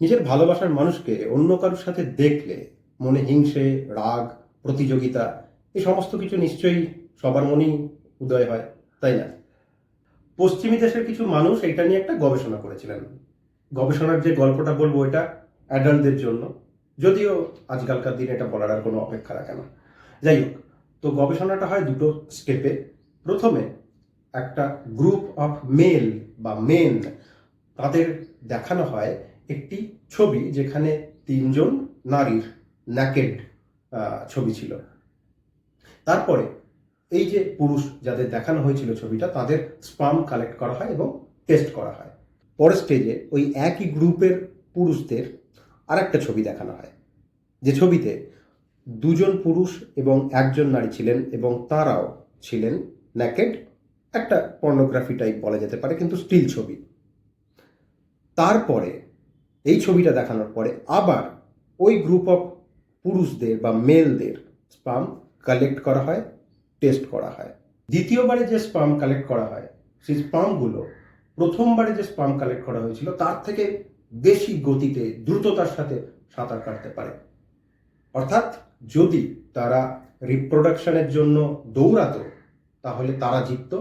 নিজের ভালোবাসার মানুষকে অন্য কারোর সাথে দেখলে মনে হিংসে, রাগ, প্রতিযোগিতা এই সমস্ত কিছু নিশ্চয়ই সবার মনেই উদয় হয়, তাই না? পশ্চিমী দেশের কিছু মানুষ এটা নিয়ে একটা গবেষণা করেছিলেন। গবেষণার যে গল্পটা বলবো এটা অ্যাডাল্টদের জন্য, যদিও আজকালকার দিনে এটা বলার আর কোনো অপেক্ষা রাখে না। যাই হোক, তো গবেষণাটা হয় দুটো স্টেপে। প্রথমে একটা গ্রুপ অফ মেল বা মেন, তাদের দেখানো হয় একটি ছবি যেখানে তিনজন নারীর ন্যাকেড ছবি ছিল। তারপরে এই যে পুরুষ যাদের দেখানো হয়েছিল ছবিটা, তাদের স্পাম কালেক্ট করা হয় এবং টেস্ট করা হয়। পরের স্টেজে ওই একই গ্রুপের পুরুষদের আরেকটা ছবি দেখানো হয়, যে ছবিতে দুজন পুরুষ এবং একজন নারী ছিলেন এবং তারাও ছিলেন ন্যাকেড, একটা পর্নোগ্রাফি টাইপ বলা যেতে পারে, কিন্তু স্টিল ছবি। তারপরে এই ছবিটা দেখানোর পরে আবার ওই গ্রুপ অফ পুরুষদের বা মেলদের স্পাম কালেক্ট করা হয়, টেস্ট করা হয়। দ্বিতীয়বারে যে স্পাম কালেক্ট করা হয়, সেই স্পামগুলো প্রথমবারে যে স্পাম কালেক্ট করা হয়েছিল তার থেকে বেশি গতিতে, দ্রুততার সাথে সাঁতার কাটতে পারে। অর্থাৎ যদি তারা রিপ্রোডাকশনের জন্য দৌড়াতো তাহলে তারা জিতত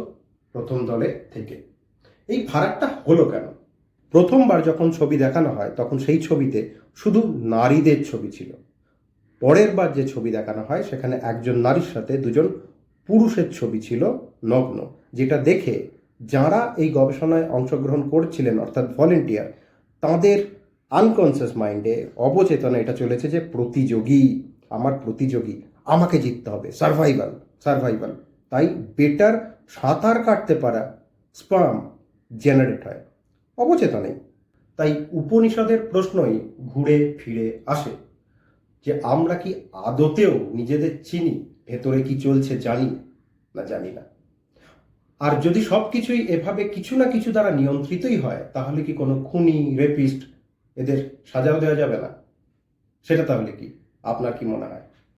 প্রথম দলে থেকে। এই ফারাকটা হলো কেন? প্রথমবার যখন ছবি দেখানো হয় তখন সেই ছবিতে শুধু নারীদের ছবি ছিল। পরের বার যে ছবি দেখানো হয় সেখানে একজন নারীর সাথে দুজন পুরুষের ছবি ছিল নগ্ন, যেটা দেখে যারা এই গবেষণায় অংশগ্রহণ করছিলেন অর্থাৎ ভলেন্টিয়ার, তাদের আনকনসিয়াস মাইন্ডে, অবচেতনে এটা চলেছে যে প্রতিযোগী, আমার প্রতিযোগী, আমাকে জিততে হবে, সার্ভাইভাল সার্ভাইভাল। তাই বেটার সাঁতার কাটতে পারা স্পাম জেনারেট হয় অবচেতনেই। তাই উপনিষদের প্রশ্নই ঘুরে ফিরে আসে যে আমরা কি আদতেও নিজেদের চিনি, ভেতরে কি চলছে জানি না জানি না। আর যদি সব কিছুই এভাবে কিছু না কিছু দ্বারা নিয়ন্ত্রিতই হয়, তাহলে কি কোনো খুনি, রেপিস্ট এদের সাজাও দেওয়া যাবে না? সেটা তাহলে কি? আপনার কি মনে হয়?